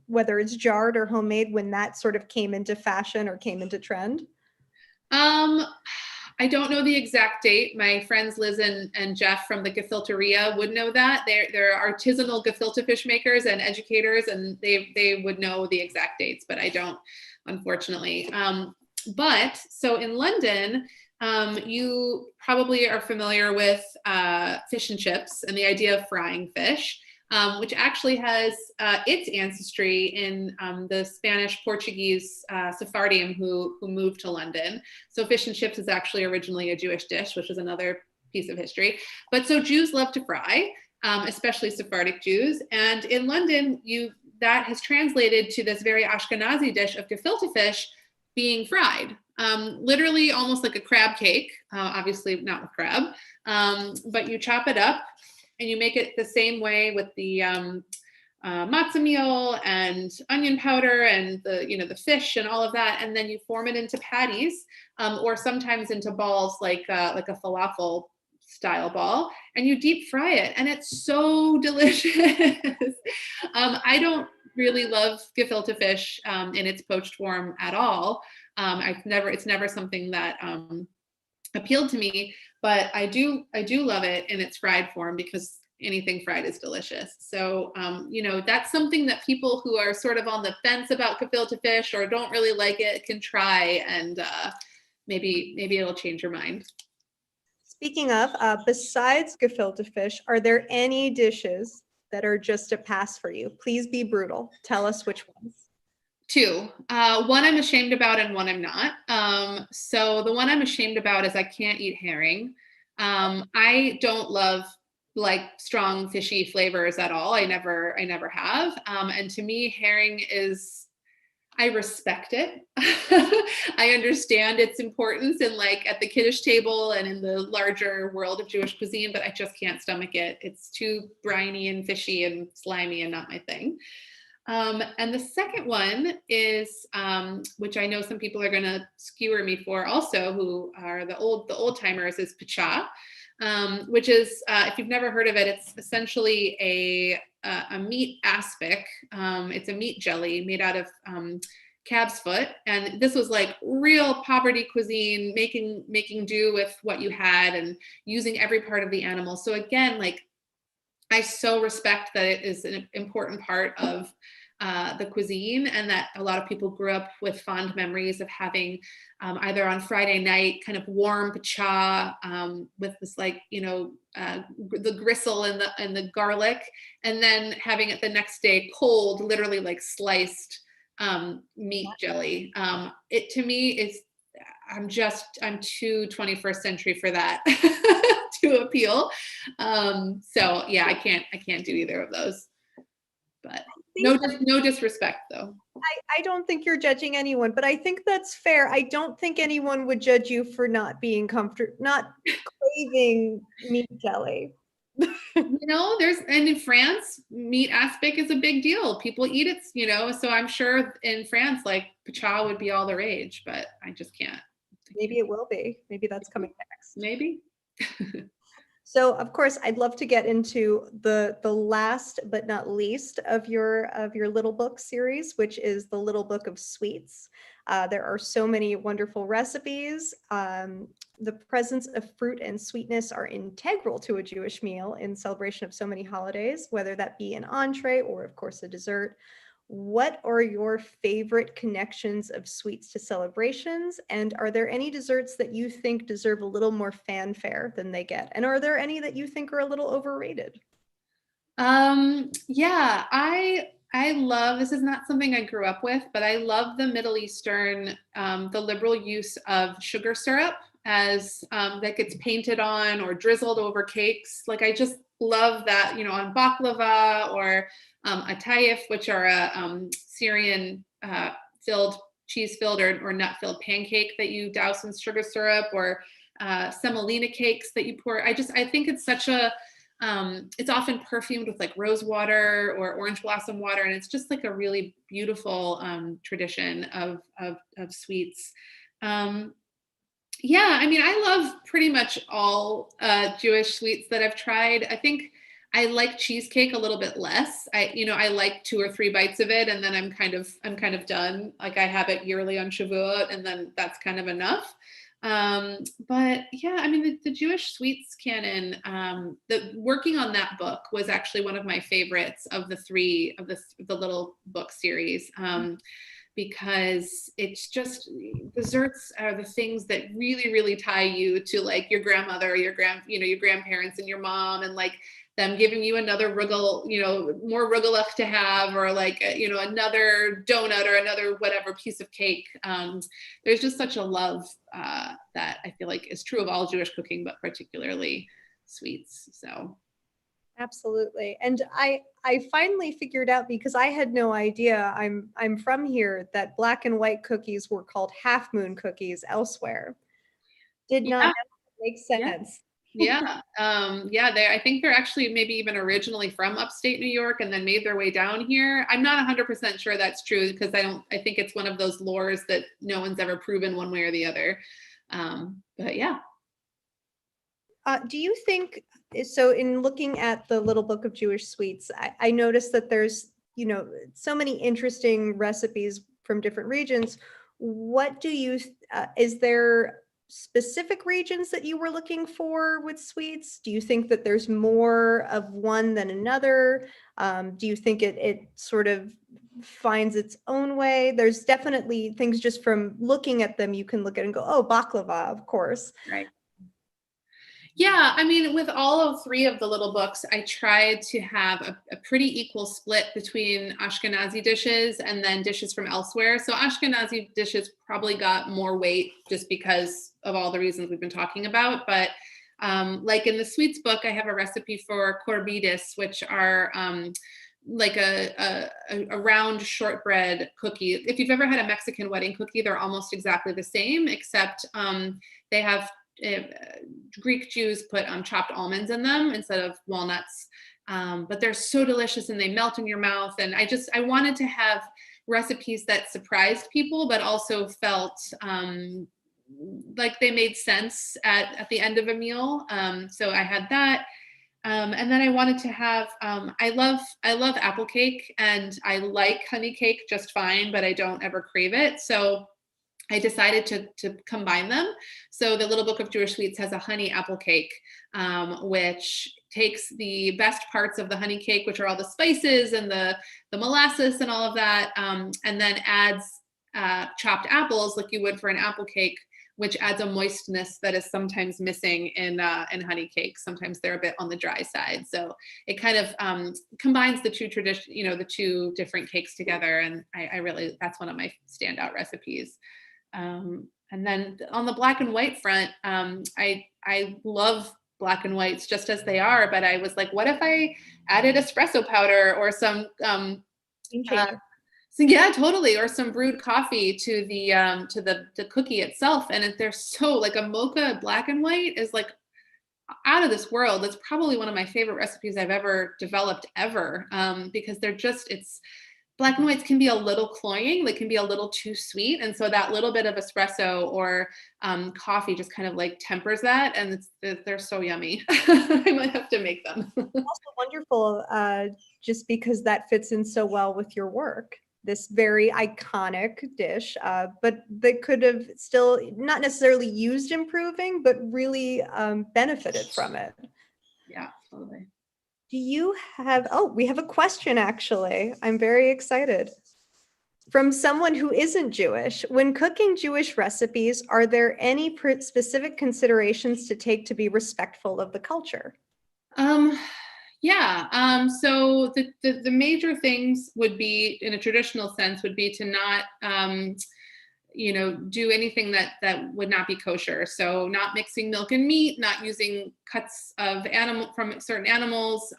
whether it's jarred or homemade, when that sort of came into fashion or came into trend? I don't know the exact date. My friends Liz and Jeff from the Gefilteria would know that. They're artisanal gefilte fish makers and educators, and they would know the exact dates, but I don't, unfortunately. But so in London, you probably are familiar with fish and chips and the idea of frying fish. Which actually has its ancestry in the Spanish, Portuguese Sephardim who moved to London. So fish and chips is actually originally a Jewish dish, which is another piece of history. But so Jews love to fry, especially Sephardic Jews. And in London, that has translated to this very Ashkenazi dish of gefilte fish being fried. Literally almost like a crab cake, obviously not with crab, but you chop it up. And you make it the same way with the matzah meal and onion powder and the fish and all of that, and then you form it into patties, or sometimes into balls like a falafel style ball, and you deep fry it, and it's so delicious. I don't really love gefilte fish in its poached form at all. It's never something that appealed to me, but I do love it in its fried form because anything fried is delicious. So, that's something that people who are sort of on the fence about gefilte fish or don't really like it can try, and maybe it'll change your mind. Speaking of, besides gefilte fish, are there any dishes that are just a pass for you? Please be brutal. Tell us which ones. Two. One I'm ashamed about and one I'm not. So the one I'm ashamed about is I can't eat herring. I don't love like strong fishy flavors at all. I never have. And to me, herring I respect it. I understand its importance in at the Kiddush table and in the larger world of Jewish cuisine, but I just can't stomach it. It's too briny and fishy and slimy and not my thing. And the second one is, which I know some people are going to skewer me for also, who are the old timers, is pacha, which is, if you've never heard of it, it's essentially a meat aspic. It's a meat jelly made out of calf's foot, and this was like real poverty cuisine, making do with what you had and using every part of the animal. So again, like, I so respect that it is an important part of the cuisine, and that a lot of people grew up with fond memories of having either on Friday night kind of warm pacha with this, like, the gristle and the garlic, and then having it the next day cold, literally like sliced meat jelly. It, to me, is, I'm too 21st century for that to appeal. So yeah, I can't do either of those. But no disrespect though. I don't think you're judging anyone, but I think that's fair. I don't think anyone would judge you for not being not craving meat jelly. And in France, meat aspic is a big deal. People eat it, so I'm sure in France, like, pacha would be all the rage, but I just can't. Maybe it will be. Maybe that's coming next. Maybe. So, of course, I'd love to get into the last but not least of your little book series, which is the Little Book of Sweets. There are so many wonderful recipes. The presence of fruit and sweetness are integral to a Jewish meal in celebration of so many holidays, whether that be an entree or, of course, a dessert. What are your favorite connections of sweets to celebrations? And are there any desserts that you think deserve a little more fanfare than they get? And are there any that you think are a little overrated? Yeah, I love, this is not something I grew up with, but I love the Middle Eastern, the liberal use of sugar syrup as that gets painted on or drizzled over cakes. Like, I just love that, on baklava or atayef, which are a Syrian cheese filled or nut filled pancake that you douse in sugar syrup, or semolina cakes that you pour. I think it's such a it's often perfumed with like rose water or orange blossom water, and it's just like a really beautiful tradition of sweets. Yeah, I mean, I love pretty much all Jewish sweets that I've tried. I think I like cheesecake a little bit less. I like 2 or 3 bites of it, and then I'm kind of done. Like, I have it yearly on Shavuot, and then that's kind of enough. But yeah, I mean, the Jewish sweets canon, working on that book was actually one of my favorites of the 3 of the little book series. Because it's just, desserts are the things that really, really tie you to like your grandmother or your grandparents and your mom, and like them giving you another rugel, more rugelach to have, or like, another donut or another whatever piece of cake. There's just such a love that I feel like is true of all Jewish cooking, but particularly sweets. So. Absolutely. And I finally figured out, because I had no idea, I'm from here, that black and white cookies were called half moon cookies elsewhere. Did not make sense. Yeah. I think they're actually maybe even originally from upstate New York and then made their way down here. I'm not 100% sure that's true, because I think it's one of those lores that no one's ever proven one way or the other. But yeah. Do you think, so in looking at the Little Book of Jewish Sweets, I noticed that there's, so many interesting recipes from different regions. What do you, is there specific regions that you were looking for with sweets? Do you think that there's more of one than another? Do you think it sort of finds its own way? There's definitely things just from looking at them, you can look at and go, oh, baklava, of course. Right. Yeah, I mean, with all of 3 of the little books, I tried to have a pretty equal split between Ashkenazi dishes and then dishes from elsewhere. So Ashkenazi dishes probably got more weight just because of all the reasons we've been talking about. But like in the sweets book, I have a recipe for corbidis, which are like a round shortbread cookie. If you've ever had a Mexican wedding cookie, they're almost exactly the same, except they have Greek Jews put chopped almonds in them instead of walnuts, but they're so delicious and they melt in your mouth. And I wanted to have recipes that surprised people, but also felt like they made sense at the end of a meal. So I had that. And then I wanted to have, I love apple cake, and I like honey cake just fine, but I don't ever crave it. So I decided to combine them. So the Little Book of Jewish Sweets has a honey apple cake, which takes the best parts of the honey cake, which are all the spices and the molasses and all of that, and then adds chopped apples like you would for an apple cake, which adds a moistness that is sometimes missing in honey cakes. Sometimes they're a bit on the dry side. So it kind of combines the two the two different cakes together. And I really, that's one of my standout recipes. And then on the black and white front, I love black and whites just as they are, but I was like, what if I added espresso powder or some Game uh, changer. so yeah, totally, or some brewed coffee to the cookie itself, and they're so like a mocha black and white is like out of this world. It's probably one of my favorite recipes I've ever developed ever, because they're just, it's black and whites can be a little cloying, they can be a little too sweet. And so that little bit of espresso or coffee just kind of like tempers that. And they're so yummy. I might have to make them. Also wonderful, just because that fits in so well with your work. This very iconic dish, but that could have still not necessarily used improving, but really benefited from it. Yeah, totally. Do you have, oh, we have a question actually. I'm very excited. From someone who isn't Jewish, when cooking Jewish recipes, are there any specific considerations to take to be respectful of the culture? Yeah. So the major things would be, in a traditional sense, would be to not, do anything that would not be kosher. So not mixing milk and meat, not using cuts of animal from certain animals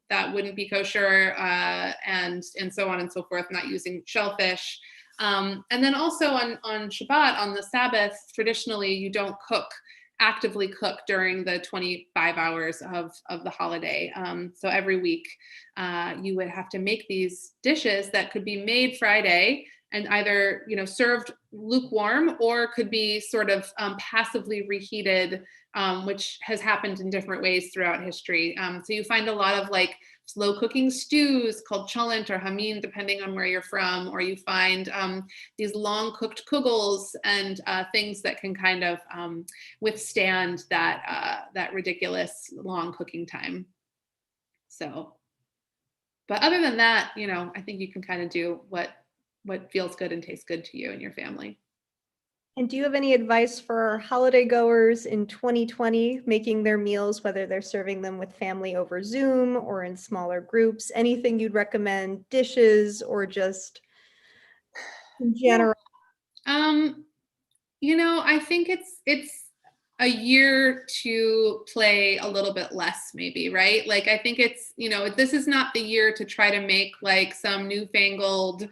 that wouldn't be kosher, and so on and so forth. Not using shellfish. And then also on Shabbat, on the Sabbath, traditionally you don't actively cook during the 25 hours of the holiday. So every week you would have to make these dishes that could be made Friday and either served lukewarm or could be sort of passively reheated, which has happened in different ways throughout history. So you find a lot of like slow cooking stews called cholent or hamin, depending on where you're from, or you find these long cooked kugels and things that can kind of withstand that ridiculous long cooking time. So, but other than that, I think you can kind of do what feels good and tastes good to you and your family. And do you have any advice for holiday goers in 2020 making their meals, whether they're serving them with family over Zoom or in smaller groups? Anything you'd recommend, dishes or just in general? I think it's a year to play a little bit less, maybe, right? Like, I think it's, this is not the year to try to make like some newfangled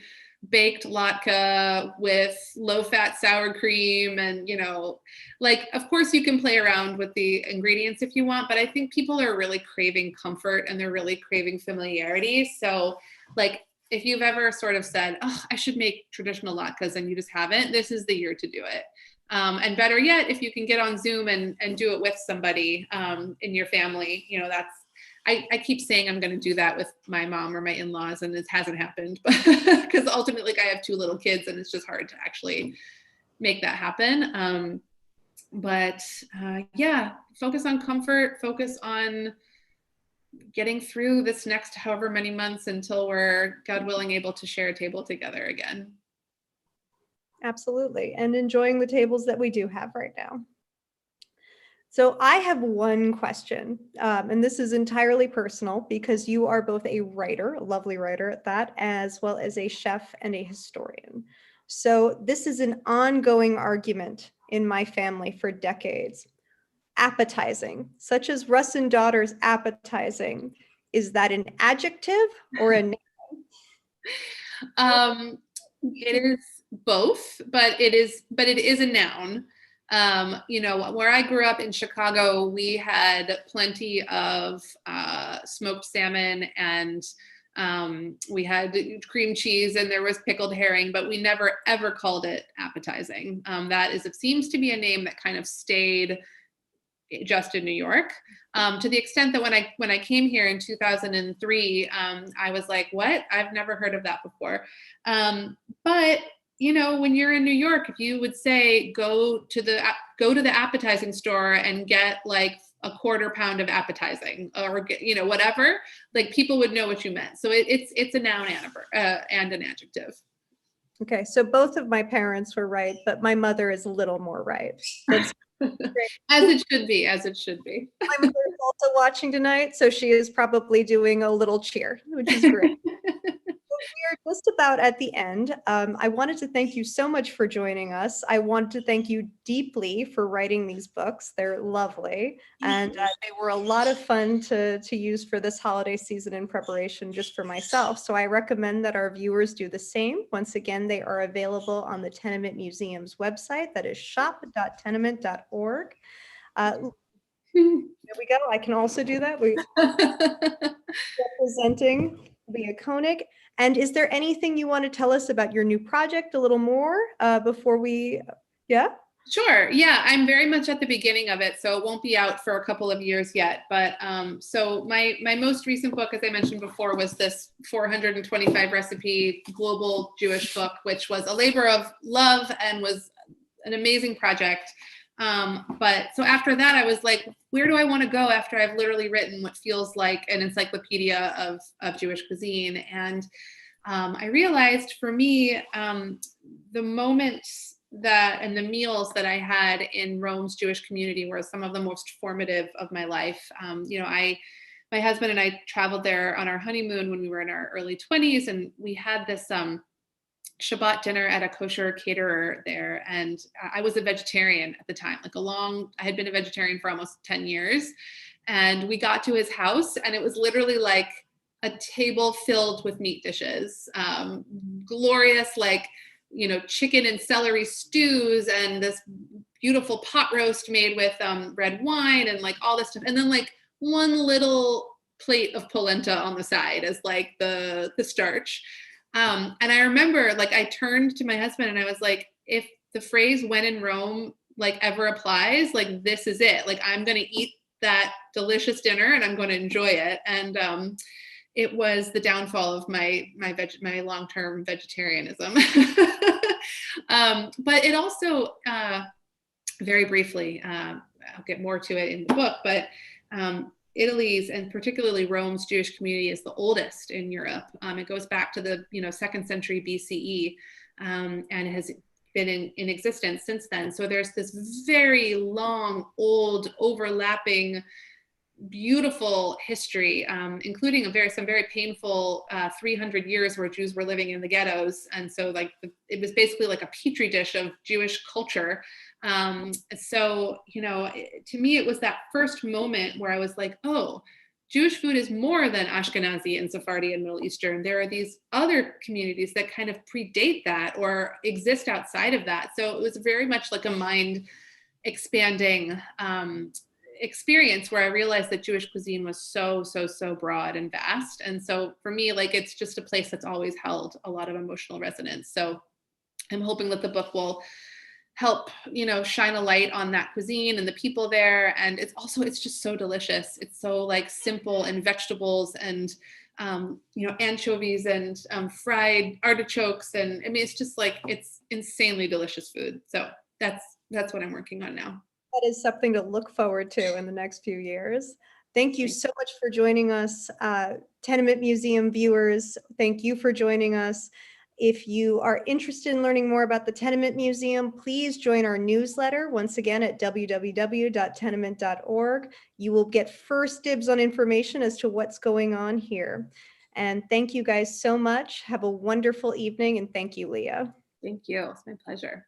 baked latke with low-fat sour cream and, like, of course you can play around with the ingredients if you want, but I think people are really craving comfort and they're really craving familiarity. So like, if you've ever sort of said, oh, I should make traditional latkes and you just haven't, this is the year to do it. And better yet, if you can get on Zoom and do it with somebody in your family, I keep saying I'm going to do that with my mom or my in-laws, and it hasn't happened because ultimately I have 2 little kids and it's just hard to actually make that happen. But yeah, focus on comfort, focus on getting through this next however many months until we're, God willing, able to share a table together again. Absolutely. And enjoying the tables that we do have right now. So I have one question, and this is entirely personal because you are both a writer, a lovely writer at that, as well as a chef and a historian. So this is an ongoing argument in my family for decades. Appetizing, such as Russ and Daughter's appetizing, is that an adjective or a noun? It is both, but it is a noun. Where I grew up in Chicago, we had plenty of smoked salmon and we had cream cheese and there was pickled herring, but we never ever called it appetizing. It seems to be a name that kind of stayed just in New York, to the extent that when I came here in 2003, I was like, what? I've never heard of that before. But when you're in New York, if you would say go to the appetizing store and get like a quarter pound of appetizing, or whatever, like people would know what you meant. So it's a noun and an adjective. Okay, so both of my parents were right, but my mother is a little more right. That's great. As it should be, as it should be. My mother is also watching tonight, so she is probably doing a little cheer, which is great. We're just about at the end. I wanted to thank you so much for joining us. I want to thank you deeply for writing these books. They're lovely, and they were a lot of fun to use for this holiday season in preparation just for myself. So I recommend that our viewers do the same. Once again, they are available on the Tenement Museum's website. That is shop.tenement.org. There we go. I can also do that. We representing Leah Koenig. And is there anything you want to tell us about your new project a little more before we, yeah? Sure. Yeah, I'm very much at the beginning of it, so it won't be out for a couple of years yet. But so my most recent book, as I mentioned before, was this 425 recipe global Jewish book, which was a labor of love and was an amazing project. But so after that, I was like, where do I want to go after I've literally written what feels like an encyclopedia of Jewish cuisine? And I realized for me, the moments and the meals that I had in Rome's Jewish community were some of the most formative of my life. My husband and I traveled there on our honeymoon when we were in our early 20s, and we had this Shabbat dinner at a kosher caterer there. And I was a vegetarian at the time, I had been a vegetarian for almost 10 years. And we got to his house, and it was literally like a table filled with meat dishes, glorious, chicken and celery stews, and this beautiful pot roast made with red wine and all this stuff. And then one little plate of polenta on the side as the starch. And I remember I turned to my husband and I was like, if the phrase "when in Rome" ever applies, this is it. I'm going to eat that delicious dinner and I'm going to enjoy it. And it was the downfall of my long-term vegetarianism. But it also, very briefly, I'll get more to it in the book, but Italy's, and particularly Rome's Jewish community, is the oldest in Europe. It goes back to the 2nd century BCE, and it has been in existence since then. So there's this very long, old, overlapping, beautiful history, including some very painful 300 years where Jews were living in the ghettos. And so it was basically like a petri dish of Jewish culture. So, to me, it was that first moment where I was like, oh, Jewish food is more than Ashkenazi and Sephardi and Middle Eastern. There are these other communities that kind of predate that or exist outside of that. So it was very much like a mind expanding experience where I realized that Jewish cuisine was so broad and vast. And so for me, it's just a place that's always held a lot of emotional resonance. So I'm hoping that the book will help, shine a light on that cuisine and the people there. And it's just so delicious. It's so simple, and vegetables and, anchovies and fried artichokes. And I mean, it's just it's insanely delicious food. So that's what I'm working on now. That is something to look forward to in the next few years. Thank you so much for joining us. Tenement Museum viewers, thank you for joining us. If you are interested in learning more about the Tenement Museum, please join our newsletter, once again, at www.tenement.org. You will get first dibs on information as to what's going on here. And thank you guys so much. Have a wonderful evening, and thank you, Leah. Thank you. It's my pleasure.